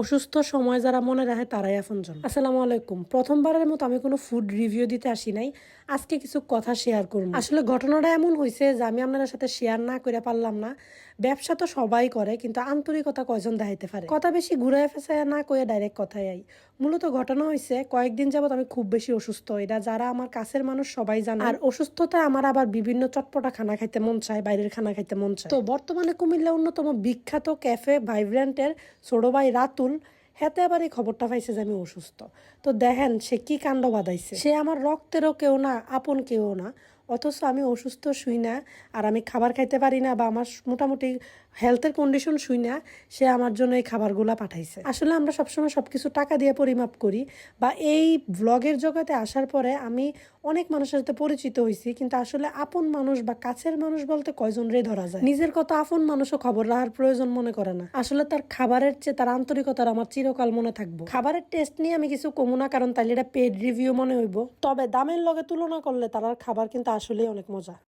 অসুস্থ সময় যারা মনে রাখে তারাই আপনজন। আসসালামু আলাইকুম। প্রথমবারের মতো আমি কোনো ফুড রিভিউ দিতে আসি নাই। আজকে কিছু কথা শেয়ার করব। আসলে ঘটনাটা এমন হয়েছে যে আমি আপনাদের সাথে শেয়ার না করে পারলাম না। ব্যবসা তো সবাই করে, কিন্তু আন্তরিকতা কয়জন দেখাইতে পারে। কথা বেশি ঘুরায় ফেসায় না কয়ে ডাইরেক্ট কথাই আই। মূলত ঘটনা হয়েছে, কয়েকদিন যাবত আমি খুব বেশি অসুস্থ। এটা যারা আমার কাছের মানুষ সবাই জানে। আর অসুস্থতায় আমার আবার বিভিন্ন চটপটা খানা খাইতে মন চায়, বাইরের খানা খাইতে মন চায়। তো বর্তমানে কুমিল্লা অন্যতম বিখ্যাত ক্যাফে ভাইব্রেন্টের ছোট ভাই রাতুল হেতে আবার এই খবরটা পাইছে যে আমি অসুস্থ। তো দেখেন সে কি কাণ্ড বাঁধাইছে। সে আমার রক্তেরও কেউ না, আপন কেউ না, অথচ আমি অসুস্থ শুই না, আর আমি খাবার খাইতে পারি না, বা আমার মোটামুটি হেলথের কন্ডিশন শুই না, সে আমার জন্য এই খাবারগুলা পাঠাইছে। আসলে আমরা সবসময় সবকিছু টাকা দিয়ে পরিমাপ করি, বা এই ব্লগের জগতে আসার পরে আমি অনেক মানুষের সাথে পরিচিত হয়েছি, কিন্তু আসলে আপন মানুষ বা কাছের মানুষ বলতে কয়জন রে ধরা যায়। নিজের কথা আপন মানুষও খবর রাখার প্রয়োজন মনে করে না। আসলে তার খাবারের চেয়ে তার আন্তরিকতার আমার চিরকাল মনে থাকবো। খাবারের টেস্ট নিয়ে আমি কিছু কমু না, কারণ তাইলে এটা পেড রিভিউ মনে হইব। তবে দামের লগে তুলনা করলে তার খাবার কিন্তু আসলেই অনেক মজা।